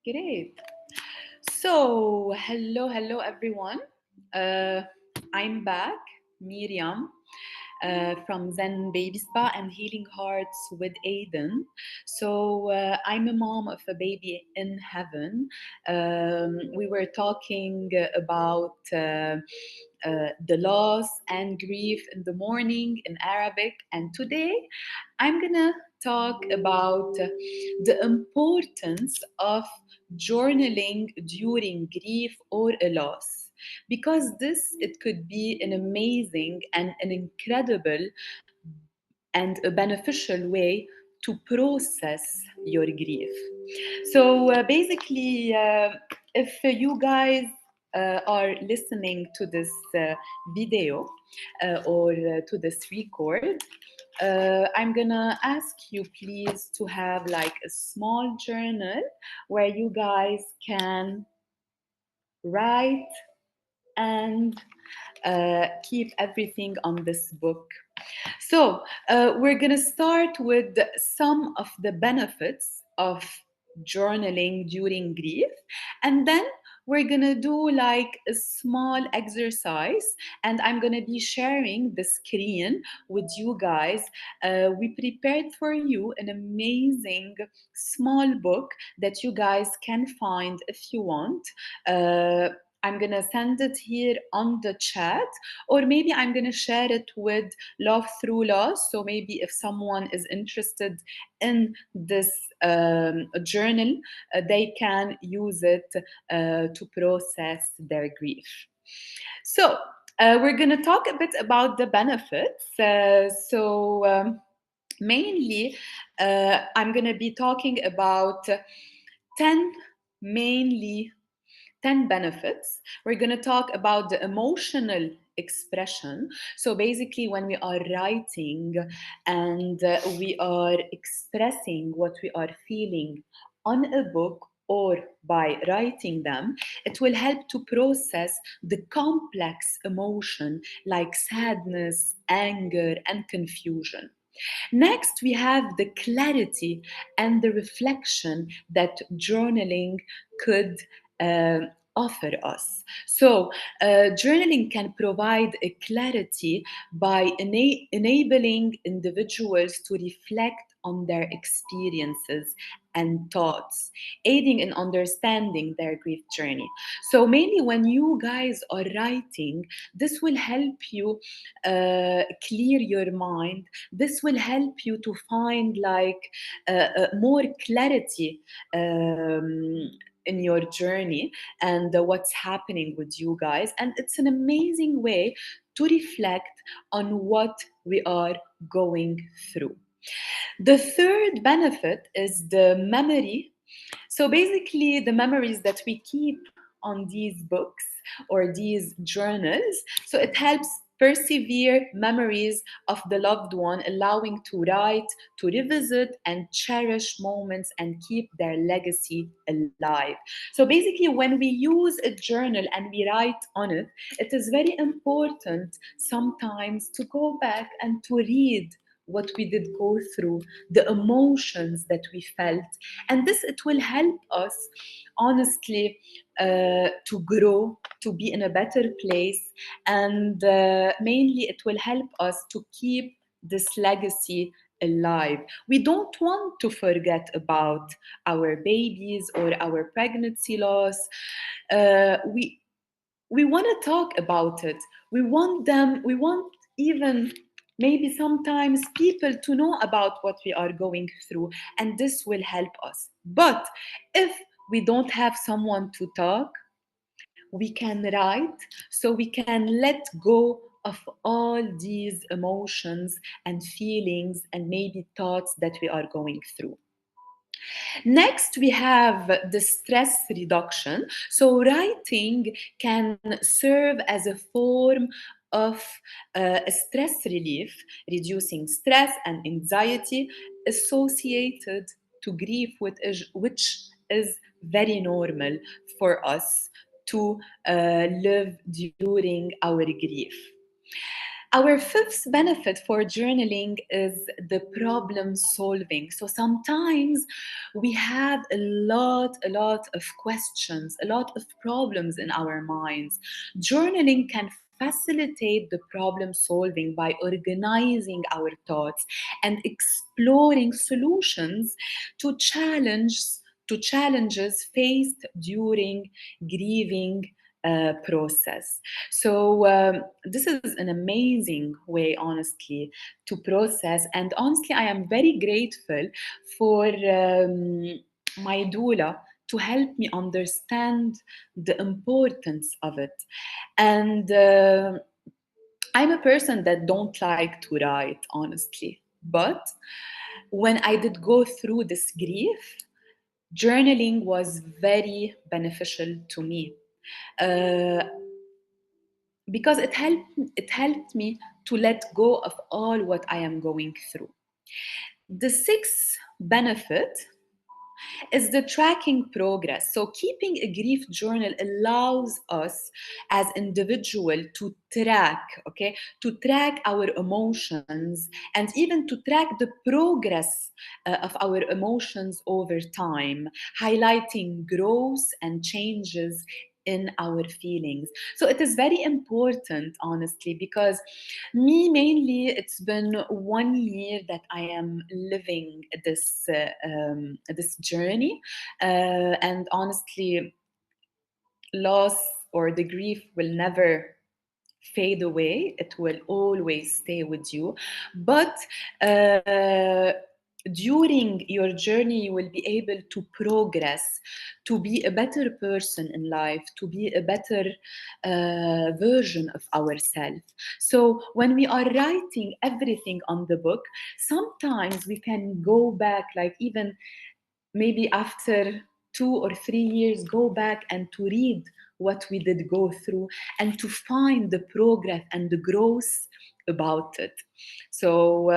Great. So, hello everyone. Uh, I'm back, Miriam, from Zen Baby Spa and Healing Hearts with Aiden. So, I'm a mom of a baby in heaven. We were talking about the loss and grief in the morning in Arabic, and today I'm gonna talk about the importance of journaling during grief or a loss, because this it could be an amazing and an incredible and a beneficial way to process your grief. So basically, if you guys are listening to this video or to this record, I'm gonna ask you please to have like a small journal where you guys can write and keep everything on this book. So, we're going to start with some of the benefits of journaling during grief, and then we're going to do like a small exercise, and I'm going to be sharing the screen with you guys. We prepared for you an amazing small book that you guys can find if you want. I'm gonna send it here on the chat, or maybe I'm gonna share it with Love Through Loss. So maybe if someone is interested in this journal, they can use it to process their grief. So we're gonna talk a bit about the benefits. Mainly, I'm gonna be talking about 10 mainly 10 benefits. We're going to talk about the emotional expression. So basically, when we are writing and we are expressing what we are feeling on a book or by writing them, it will help to process the complex emotion like sadness, anger, and confusion. Next, we have the clarity and the reflection that journaling could uh, offer us. So, journaling can provide a clarity by enabling individuals to reflect on their experiences and thoughts, aiding in understanding their grief journey. So, mainly when you guys are writing, this will help you clear your mind. This will help you to find like more clarity in your journey and what's happening with you guys, and it's an amazing way to reflect on what we are going through. The third benefit is the memory. So basically, the memories that we keep on these books or these journals, so it helps persevere memories of the loved one, allowing to write, to revisit, and cherish moments and keep their legacy alive. So basically, when we use a journal and we write on it, it is very important sometimes to go back and to read what we did go through, the emotions that we felt, and this it will help us honestly to grow, to be in a better place, and mainly it will help us to keep this legacy alive. We don't want to forget about our babies or our pregnancy loss. We want to talk about it. We want even maybe sometimes people to know about what we are going through, and this will help us. But if we don't have someone to talk, we can write, so we can let go of all these emotions and feelings and maybe thoughts that we are going through. Next, we have the stress reduction. So, writing can serve as a form of stress relief, reducing stress and anxiety associated to grief, which is very normal for us to live during our grief. Our fifth benefit for journaling is the problem solving. So sometimes we have a lot of questions, a lot of problems in our minds. Journaling can facilitate the problem solving by organizing our thoughts and exploring solutions to challenges faced during grieving process. So this is an amazing way, honestly, to process. And honestly, I am very grateful for my doula to help me understand the importance of it. And I'm a person that don't like to write, honestly. But when I did go through this grief, journaling was very beneficial to me. Uh, because it helped me to let go of all what I am going through. The sixth benefit is the tracking progress. So keeping a grief journal allows us as individual to track, okay, to track our emotions and even to track the progress of our emotions over time, highlighting growth and changes in our feelings. So it is very important, honestly, because me mainly, it's been 1 year that I am living this journey, and honestly, loss or the grief will never fade away. It will always stay with you. But during your journey, you will be able to progress, to be a better person in life, to be a better version of ourselves. So when we are writing everything on the book, sometimes we can go back, like even maybe after 2 or 3 years, go back and to read what we did go through and to find the progress and the growth about it. So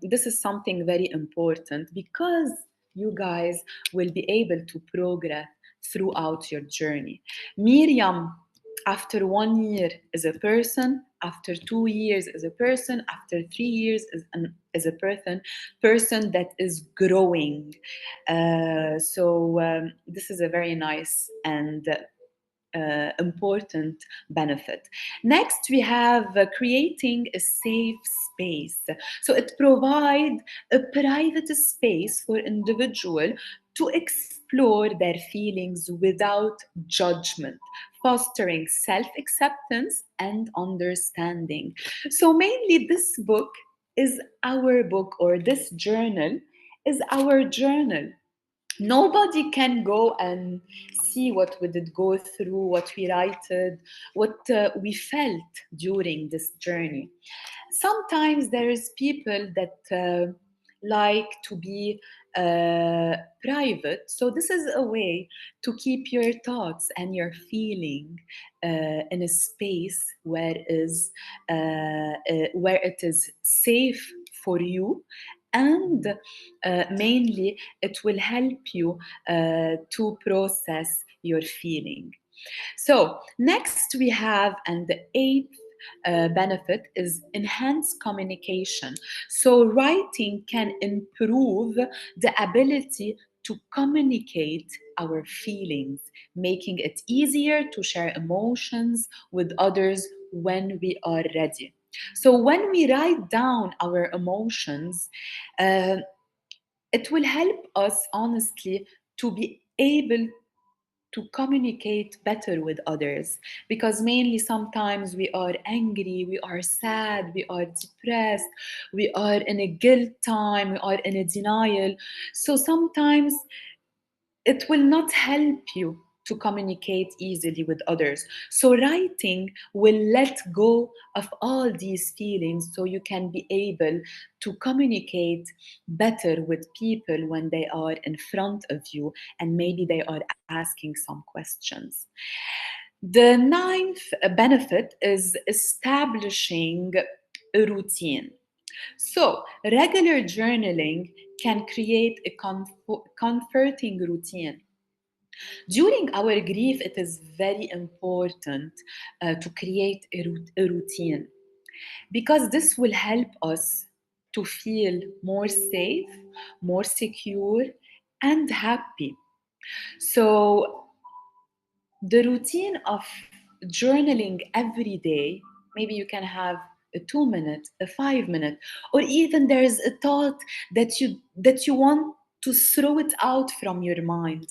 this is something very important because you guys will be able to progress throughout your journey. Miriam, after 1 year is a person, after 2 years is a person, after 3 years is a person that is growing. So this is a very nice and important benefit. Next, we have creating a safe space. So it provides a private space for individual to explore their feelings without judgment, fostering self-acceptance and understanding. So mainly this book is our book, or this journal is our journal. Nobody can go and see what we did go through, what we writed, what we felt during this journey. Sometimes there is people that like to be private, so this is a way to keep your thoughts and your feeling in a space where it is safe for you, and mainly it will help you to process your feeling. So next we have, and the eighth benefit is enhanced communication. So writing can improve the ability to communicate our feelings, making it easier to share emotions with others when we are ready. So when we write down our emotions, uh, it will help us, honestly, to be able to communicate better with others, because mainly sometimes we are angry, we are sad, we are depressed, we are in a guilt time, we are in a denial. So sometimes it will not help you to communicate easily with others. So, writing will let go of all these feelings so you can be able to communicate better with people when they are in front of you and maybe they are asking some questions. The ninth benefit is establishing a routine. So, regular journaling can create a comforting routine. During our grief, it is very important to create a routine. because this will help us to feel more safe, more secure, and happy. So, the routine of journaling every day, maybe you can have a 2 minute, a 5 minute, or even there's a thought that you want to throw it out from your mind.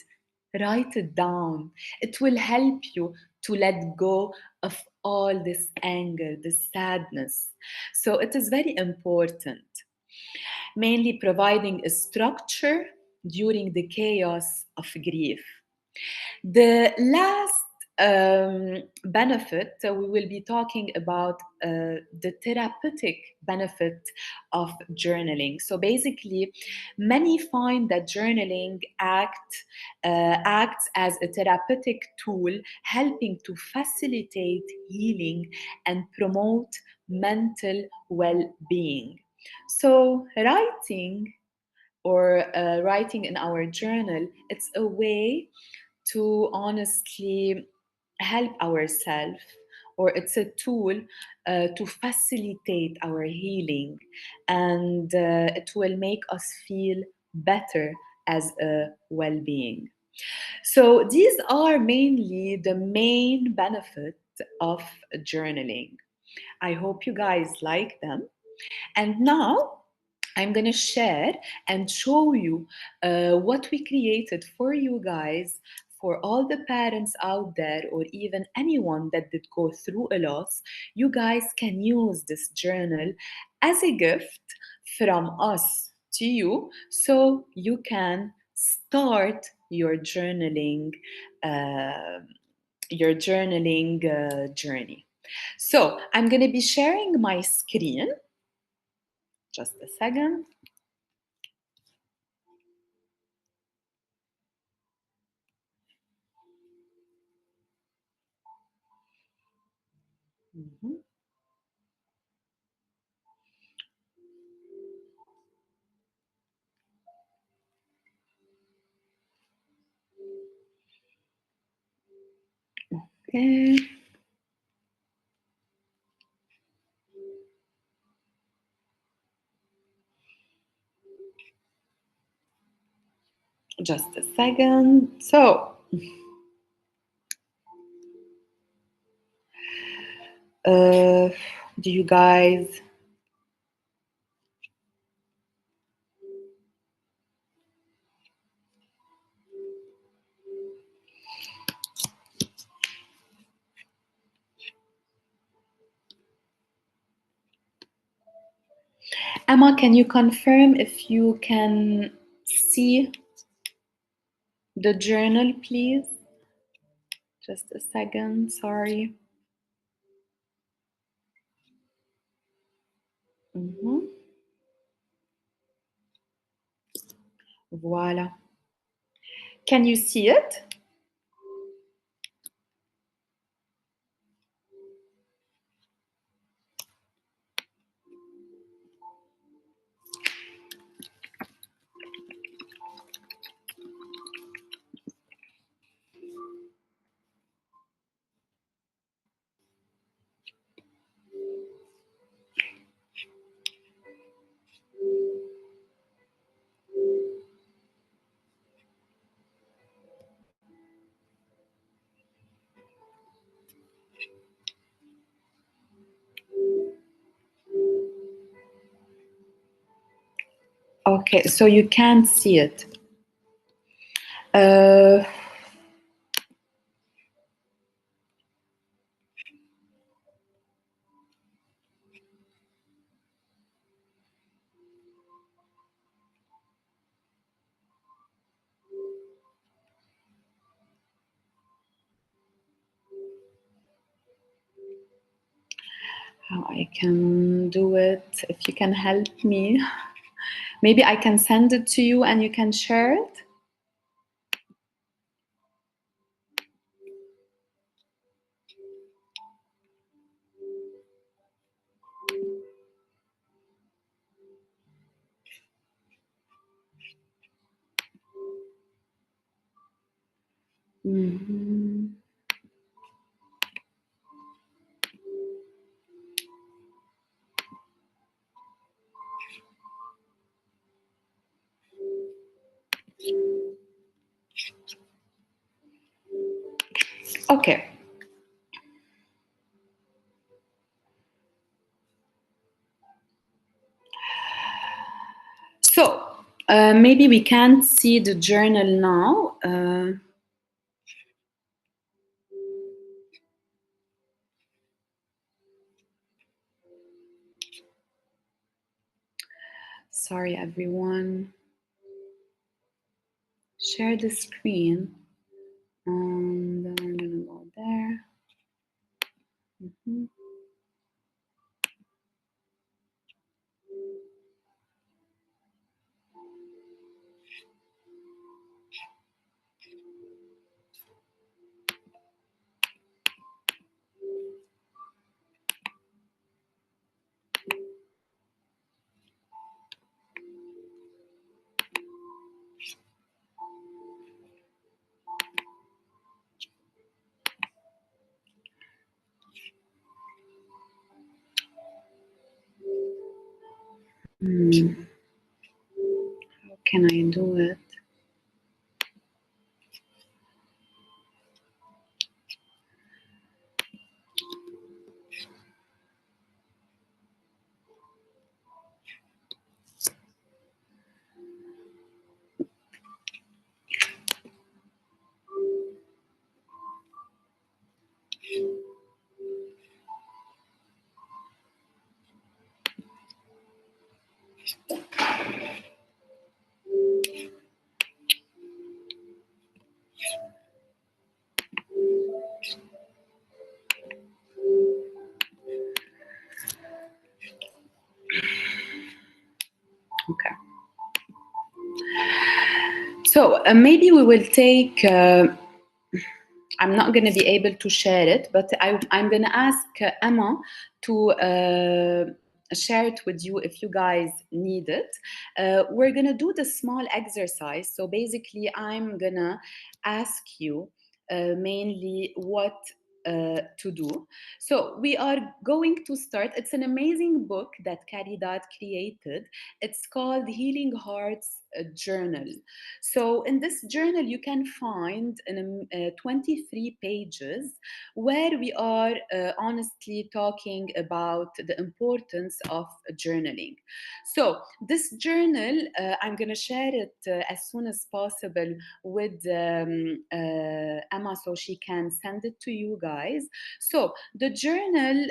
Write it down. It will help you to let go of all this anger, this sadness. So it is very important, mainly providing a structure during the chaos of grief. The last benefit, we will be talking about the therapeutic benefit of journaling. So basically, many find that journaling acts as a therapeutic tool, helping to facilitate healing and promote mental well-being. So writing in our journal, it's a way to honestly help ourselves, or it's a tool to facilitate our healing, and it will make us feel better as a well-being. So these are mainly the main benefits of journaling. I hope you guys like them. And now I'm going to share and show you what we created for you guys, for all the parents out there, or even anyone that did go through a loss. You guys can use this journal as a gift from us to you, so you can start uh, your journaling journey. So I'm going to be sharing my screen. Just a second. Mhm. Okay, just a second. So, uh, do you guys, Emma, can you confirm if you can see the journal, please? Just a second, sorry. Mhm. Voila. Can you see it? Okay, so you can't see it. Uh, how I can do it, if you can help me. Maybe I can send it to you and you can share it. Mhm. Okay. So maybe we can't see the journal now. Sorry, everyone. Share the screen. And then I'm gonna go there. Mhm. How can I do it? Okay. So maybe we will take. I'm not going to be able to share it, but I'm going to ask Emma to share it with you if you guys need it. We're going to do the small exercise. So basically, I'm going to ask you mainly what to do. So we are going to start. It's an amazing book that Caridad created. It's called Healing Hearts Journal. So in this journal, you can find 23 pages where we are honestly talking about the importance of journaling. So this journal, I'm going to share it as soon as possible with Emma so she can send it to you guys. So the journal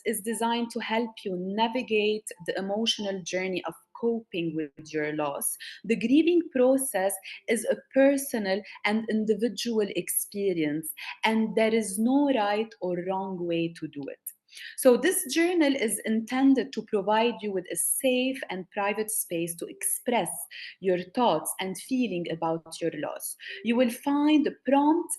is designed to help you navigate the emotional journey of coping with your loss. The grieving process is a personal and individual experience, and there is no right or wrong way to do it. So, this journal is intended to provide you with a safe and private space to express your thoughts and feeling about your loss. You will find prompts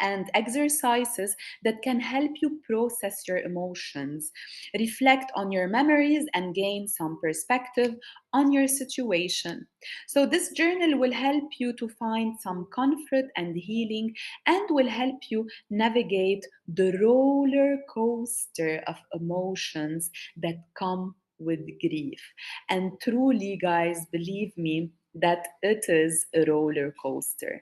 and exercises that can help you process your emotions, reflect on your memories, and gain some perspective on your situation. So, this journal will help you to find some comfort and healing and will help you navigate the roller coaster of emotions that come with grief. And truly, guys, believe me, that it is a roller coaster.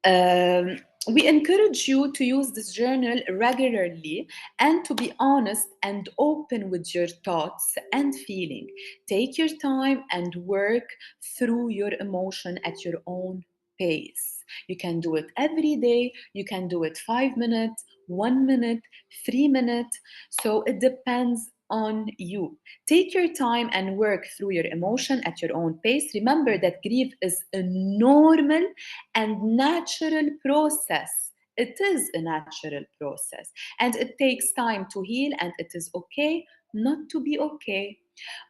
Um, we encourage you to use this journal regularly and to be honest and open with your thoughts and feeling. Take your time and work through your emotion at your own pace. You can do it every day. You can do it 5 minutes, 1 minute, 3 minutes. So it depends on you. Take your time and work through your emotion at your own pace. Remember that grief is a normal and natural process. It is a natural process and it takes time to heal, and it is okay not to be okay,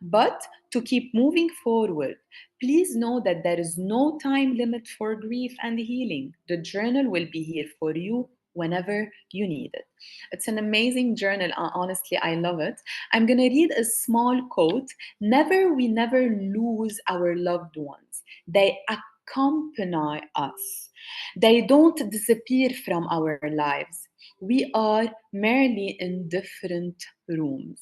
but to keep moving forward. Please know that there is no time limit for grief and healing. The journal will be here for you whenever you need it. It's an amazing journal. Honestly, I love it. I'm going to read a small quote. We never lose our loved ones. They accompany us. They don't disappear from our lives. We are merely in different rooms.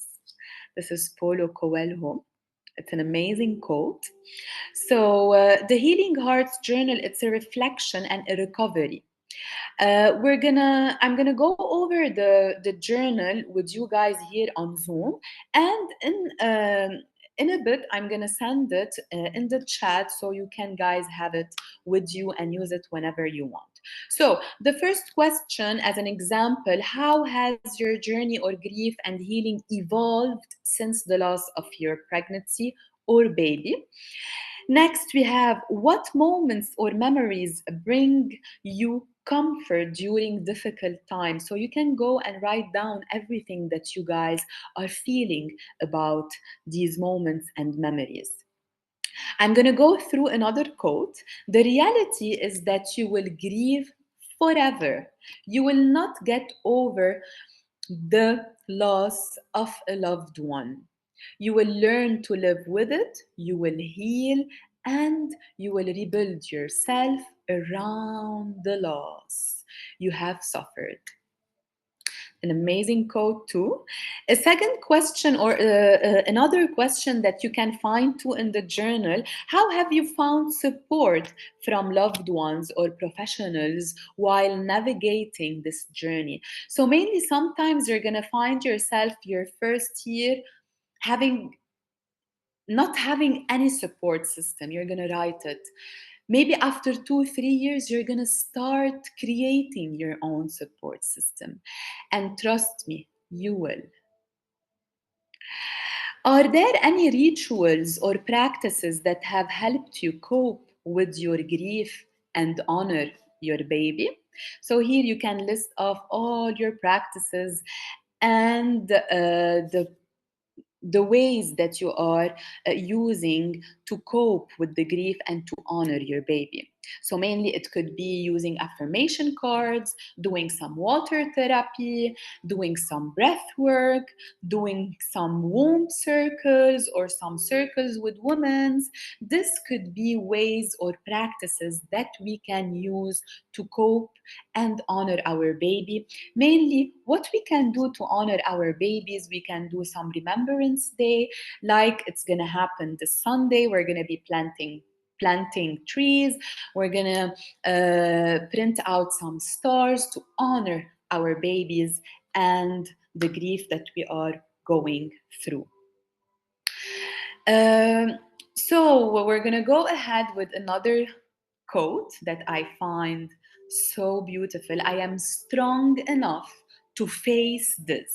This is Paulo Coelho. It's an amazing quote. So, the Healing Hearts Journal, it's a reflection and a recovery. I'm gonna go over the journal with you guys here on Zoom, and in a bit I'm gonna send it in the chat so you can guys have it with you and use it whenever you want. So the first question, as an example, how has your journey or grief and healing evolved since the loss of your pregnancy or baby? Next, we have what moments or memories bring you comfort during difficult times. So you can go and write down everything that you guys are feeling about these moments and memories. I'm going to go through another quote. The reality is that you will grieve forever. You will not get over the loss of a loved one. You will learn to live with it, you will heal, and you will rebuild yourself around the loss you have suffered. An amazing quote too. A second question, or another question that you can find too in the journal: how have you found support from loved ones or professionals while navigating this journey? So mainly sometimes you're going to find yourself your first year having not having any support system. You're going to write it. Maybe after 2 3 years you're going to start creating your own support system, and trust me, you will. Are there any rituals or practices that have helped you cope with your grief and honor your baby? So here you can list off all your practices and the ways that you are using to cope with the grief and to honor your baby. So, mainly it could be using affirmation cards, doing some water therapy, doing some breath work, doing some womb circles or some circles with women's. This could be ways or practices that we can use to cope and honor our baby. Mainly, what we can do to honor our babies, we can do some remembrance day, like it's gonna happen this Sunday. We're gonna be planting trees. We're gonna print out some stars to honor our babies and the grief that we are going through. Um, so we're gonna go ahead with another quote that I find so beautiful. I am strong enough to face this,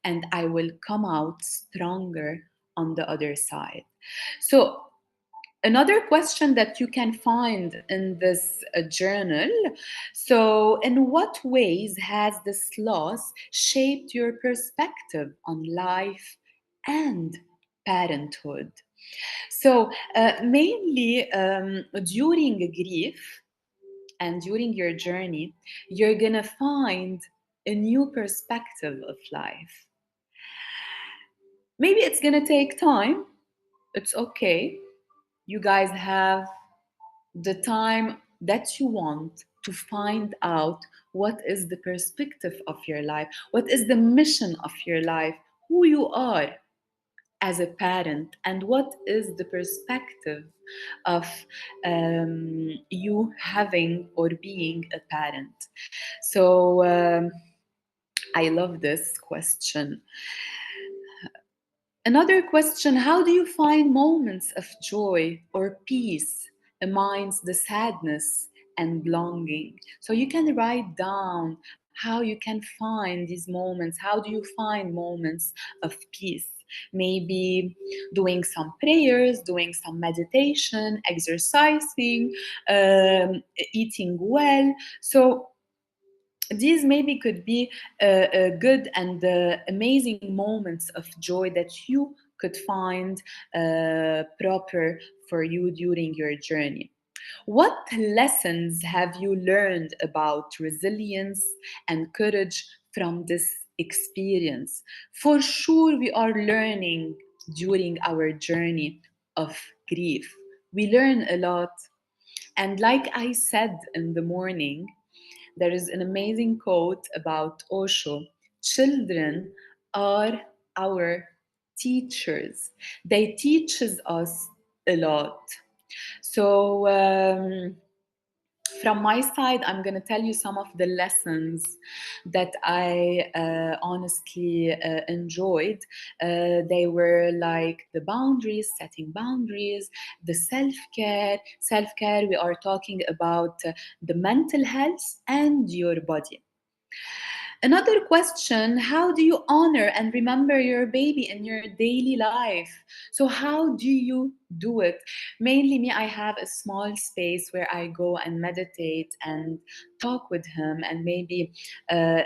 and I will come out stronger on the other side. So, another question that you can find in this journal: so, in what ways has this loss shaped your perspective on life and parenthood? So, mainly during grief and during your journey, you're gonna find a new perspective of life. Maybe it's gonna take time, it's okay. You guys have the time that you want to find out what is the perspective of your life, what is the mission of your life, who you are as a parent, and what is the perspective of you having or being a parent. So I love this question. Another question: how do you find moments of joy or peace amidst the sadness and longing? So you can write down how you can find these moments. How do you find moments of peace? Maybe doing some prayers, doing some meditation, exercising, eating well. So these maybe could be good and amazing moments of joy that you could find proper for you during your journey. What lessons have you learned about resilience and courage from this experience? For sure, we are learning during our journey of grief. We learn a lot. And like I said in the morning, there is an amazing quote about Osho: children are our teachers. They teaches us a lot. So from my side, I'm going to tell you some of the lessons that I honestly enjoyed. They were like the boundaries, setting boundaries, the self care. Self care, we are talking about the mental health and your body. Another question: how do you honor and remember your baby in your daily life? So, how do you do it? Mainly, me, I have a small space where I go and meditate and talk with him and maybe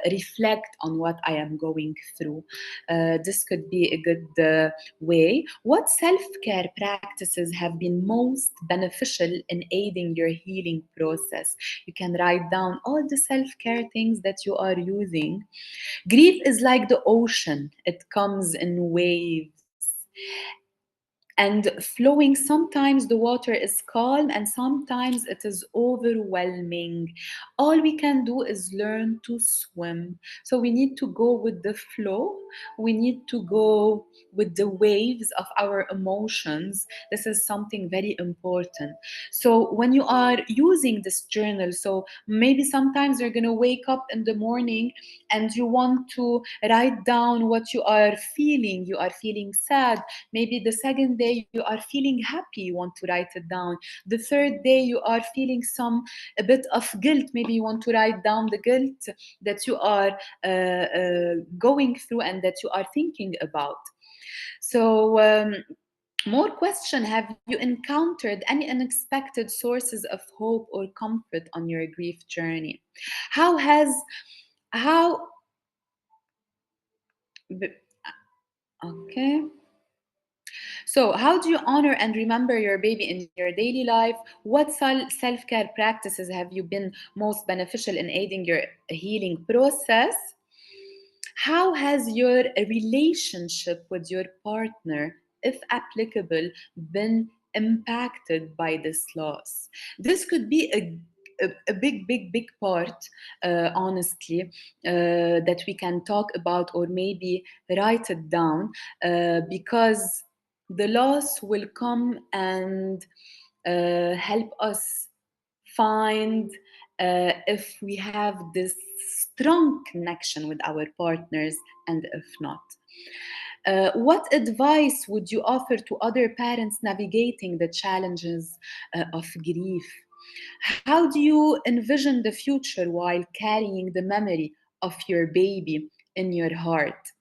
reflect on what I am going through. This could be a good way. What self care practices have been most beneficial in aiding your healing process? You can write down all the self care things that you are using. Grief is like the ocean, it comes in waves and flowing. Sometimes the water is calm and sometimes it is overwhelming. All we can do is learn to swim. So we need to go with the flow, we need to go with the waves of our emotions. This is something very important. So when you are using this journal, so maybe sometimes you're going to wake up in the morning and you want to write down what you are feeling. You are feeling sad. Maybe the second day you are feeling happy, you want to write it down. The third day you are feeling a bit of guilt, maybe you want to write down the guilt that you are going through and that you are thinking about. So more question: have you encountered any unexpected sources of hope or comfort on your grief journey? How has how okay, so, how do you honor and remember your baby in your daily life? What self care practices have you been most beneficial in aiding your healing process? How has your relationship with your partner, if applicable, been impacted by this loss? This could be a big part, honestly, that we can talk about or maybe write it down, because the loss will come and help us find if we have this strong connection with our partners and if not. What advice would you offer to other parents navigating the challenges of grief? How do you envision the future while carrying the memory of your baby in your heart?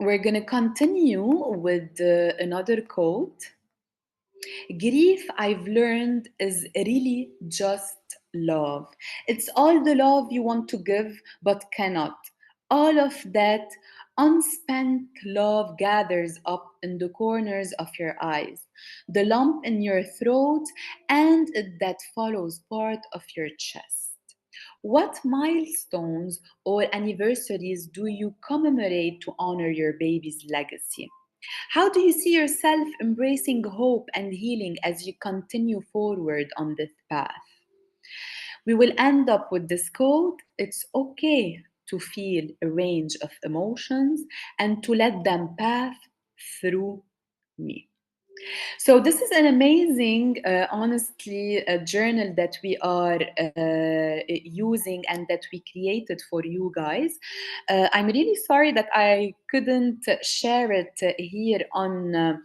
We're going to continue with another quote. Grief, I've learned, is really just love. It's all the love you want to give but cannot. All of that unspent love gathers up in the corners of your eyes, the lump in your throat, and that follows part of your chest. What milestones or anniversaries do you commemorate to honor your baby's legacy? How do you see yourself embracing hope and healing as you continue forward on this path? We will end up with this quote: it's okay to feel a range of emotions and to let them pass through me. So this is an amazing, honestly, a journal that we are using and that we created for you guys. I'm really sorry that I couldn't share it here um,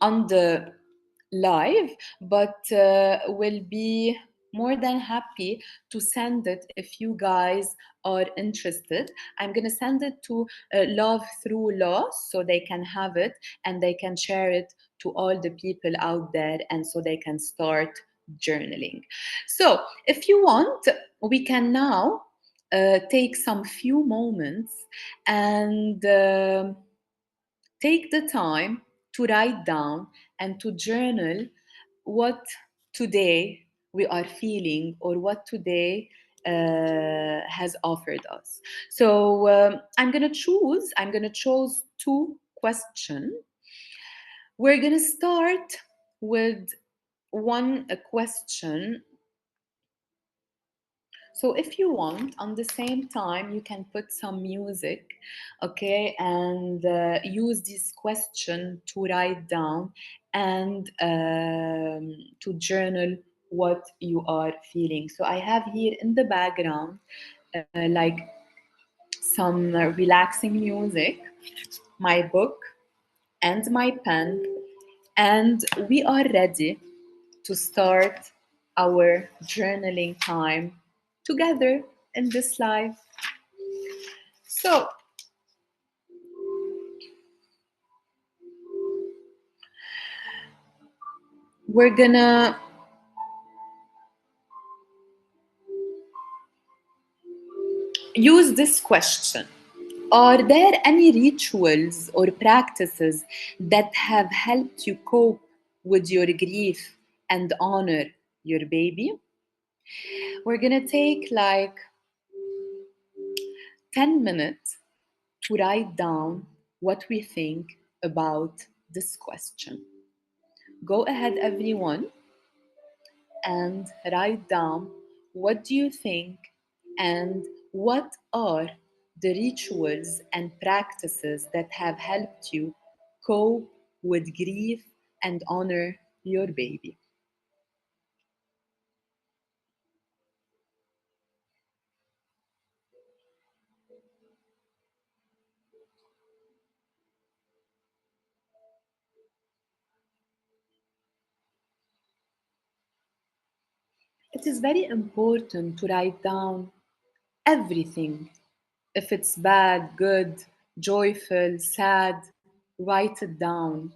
on the live, but will be more than happy to send it if you guys are interested. I'm going to send it to Love Through Loss so they can have it and they can share it to all the people out there and so they can start journaling. So, if you want, we can now take some few moments and take the time to write down and to journal what today we are feeling or what today has offered us. So I'm gonna choose two questions. We're gonna start with one question. So if you want, on the same time, you can put some music, okay, and use this question to write down and to journal what you are feeling. So I have here in the background like some relaxing music, my book, and my pen, and we are ready to start our journaling time together in this life. So, we're gonna use this question. Are there any rituals or practices that have helped you cope with your grief and honor your baby? We're gonna take like 10 minutes to write down what we think about this question. Go ahead, everyone, and write down what do you think and what are the rituals and practices that have helped you cope with grief and honor your baby. It is very important to write down everything. If it's bad, good, joyful, sad, write it down.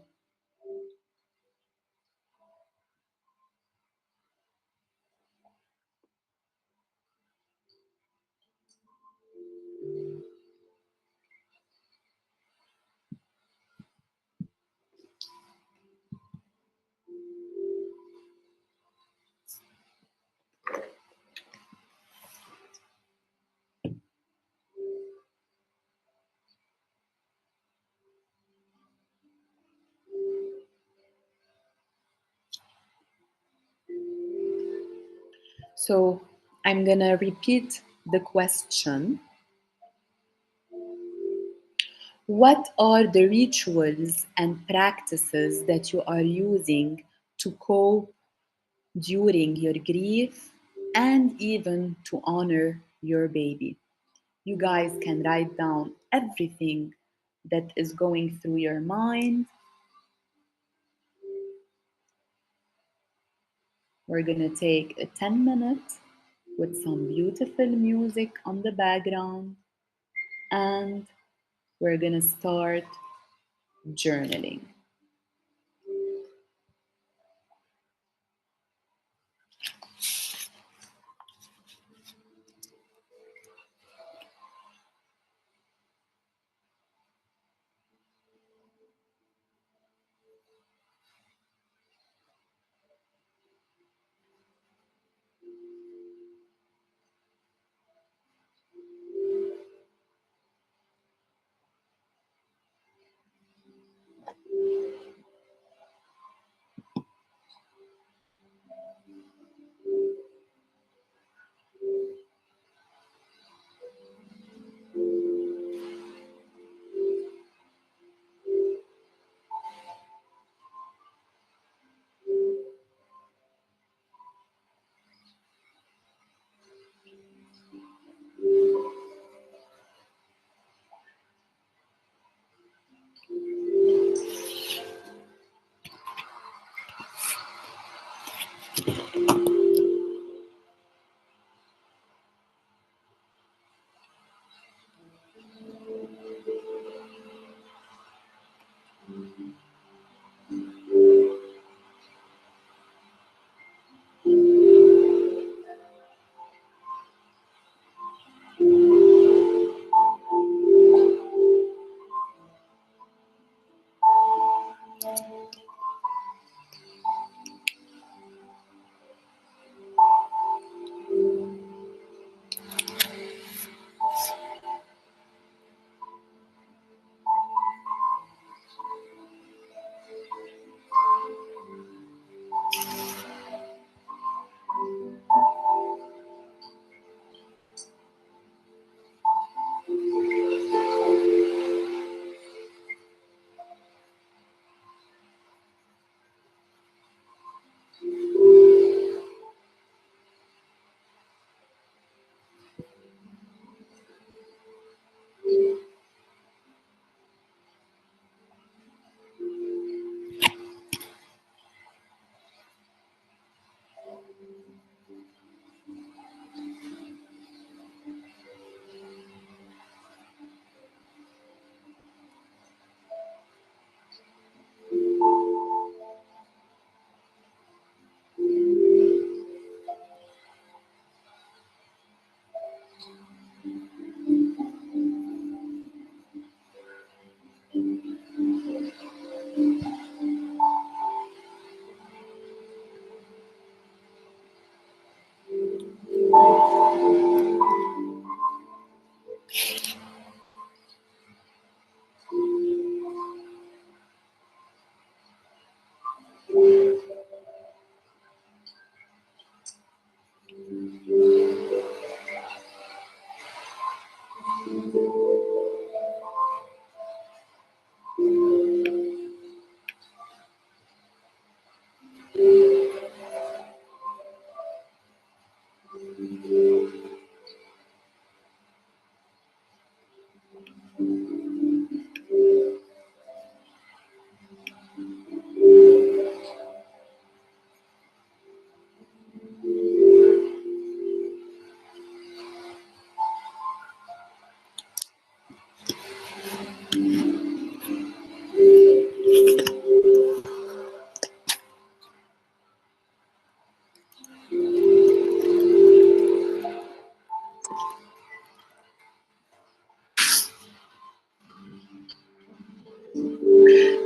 So I'm gonna repeat the question. What are the rituals and practices that you are using to cope during your grief and even to honor your baby? You guys can write down everything that is going through your mind. We're gonna take a 10 minutes with some beautiful music on the background, and we're gonna start journaling.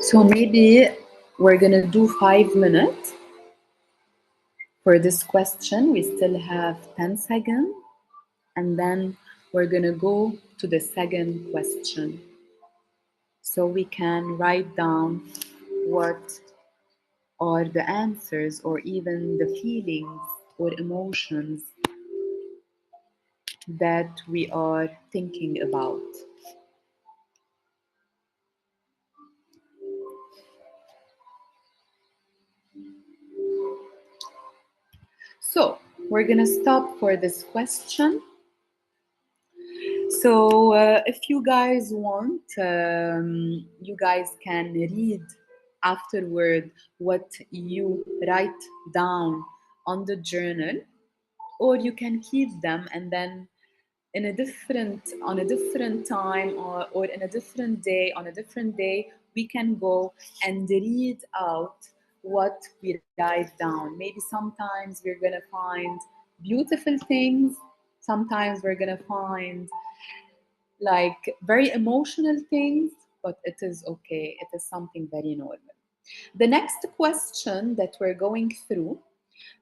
So maybe we're gonna do 5 minutes for this question. We still have 10 seconds, and then we're gonna go to the second question. So we can write down what are the answers or even the feelings or emotions that we are thinking about. So we're gonna stop for this question. So if you guys want, you guys can read afterward what you write down on the journal, or you can keep them and then in a different on a different time or in a different day on a different day we can go and read out what we write down. Maybe sometimes we're gonna find beautiful things, sometimes we're gonna find like very emotional things, but it is okay, it is something very normal. The next question that we're going through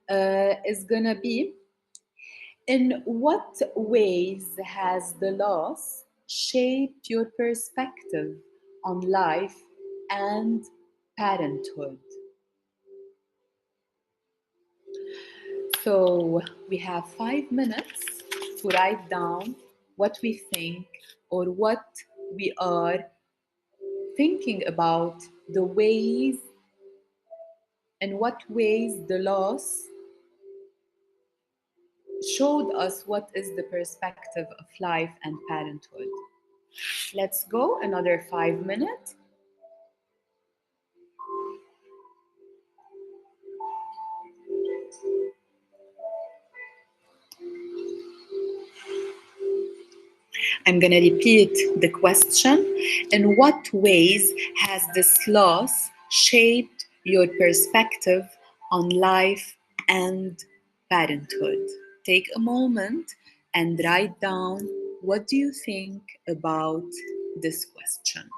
is gonna be, in what ways has the loss shaped your perspective on life and parenthood? So we have 5 minutes to write down what we think or what we are thinking about, the ways, in what ways the loss showed us what is the perspective of life and parenthood. Let's go another 5 minutes. I'm going to repeat the question. In what ways has this loss shaped your perspective on life and parenthood? Take a moment and write down, what do you think about this question?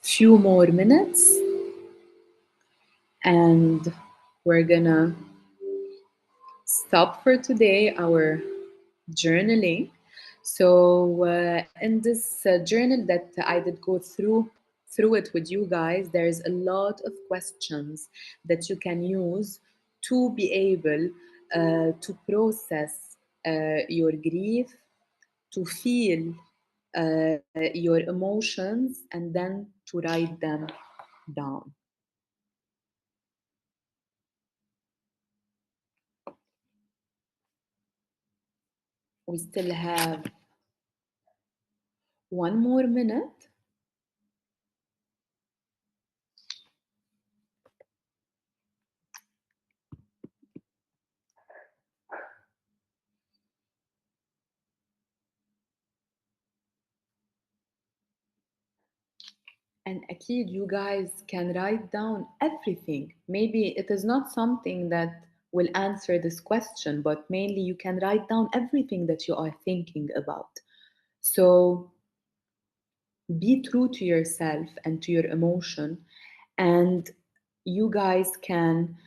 Few more minutes and we're gonna stop for today our journaling. So in this journal that I did go through it with you guys, there's a lot of questions that you can use to be able to process your grief, to feel your emotions, and then to write them down. We still have 1 more minute. And Akid, you guys can write down everything. Maybe it is not something that will answer this question, but mainly you can write down everything that you are thinking about. So be true to yourself and to your emotion, and you guys can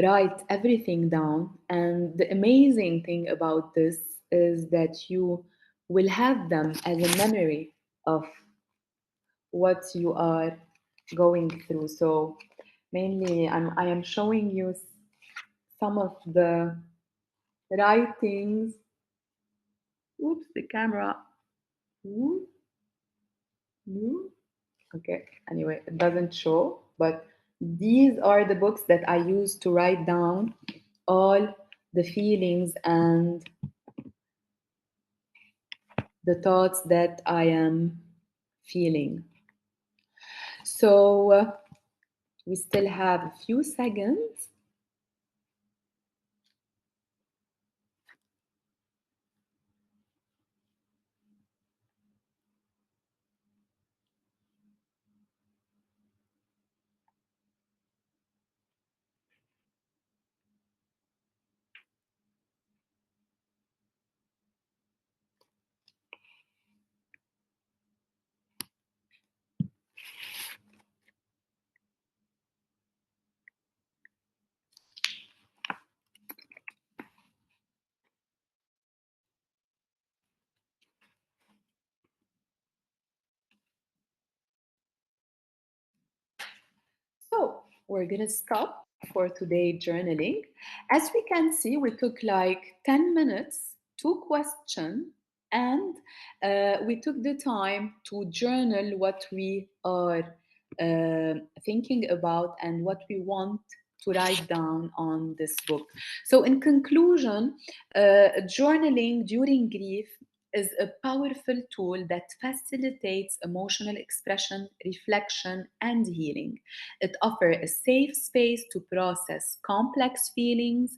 write everything down. And the amazing thing about this is that you will have them as a memory of what you are going through. So mainly I am showing you some of the writings. Oops, the camera. Ooh, ooh. Okay, anyway, it doesn't show, but these are the books that I use to write down all the feelings and the thoughts that I am feeling. So we still have a few seconds. So we're gonna stop for today journaling. As we can see, we took like 10 minutes, two questions, and we took the time to journal what we are thinking about and what we want to write down on this book. So, in conclusion, journaling during grief is a powerful tool that facilitates emotional expression, reflection, and healing. It offers a safe space to process complex feelings,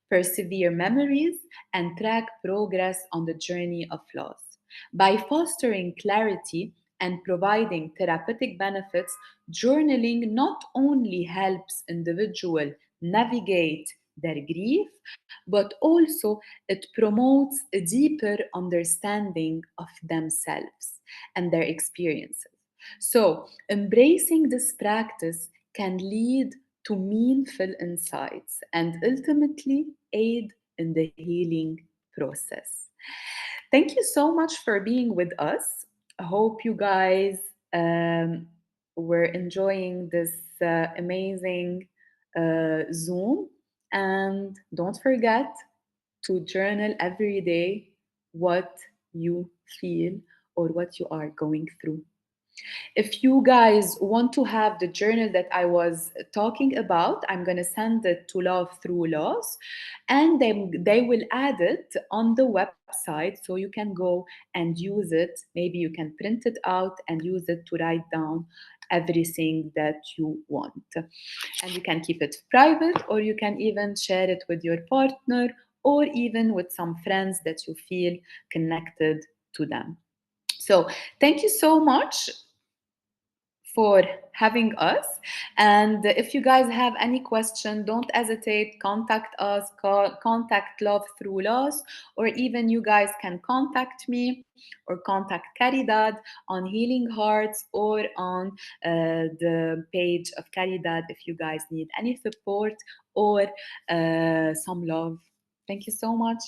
persevere memories, and track progress on the journey of loss. By fostering clarity and providing therapeutic benefits, journaling not only helps individuals navigate their grief, but also it promotes a deeper understanding of themselves and their experiences. So, embracing this practice can lead to meaningful insights and ultimately aid in the healing process. Thank you so much for being with us. I hope you guys um, were enjoying this amazing Zoom. And don't forget to journal every day what you feel or what you are going through. If you guys want to have the journal that I was talking about, I'm going to send it to Love Through Loss, and they will add it on the website so you can go and use it. Maybe you can print it out and use it to write down everything that you want. And you can keep it private, or you can even share it with your partner or even with some friends that you feel connected to them. So, thank you so much for having us. And if you guys have any question, don't hesitate, contact us, contact Love Through Loss, or even you guys can contact me or contact Caridad on Healing Hearts or on the page of Caridad if you guys need any support or some love. Thank you so much.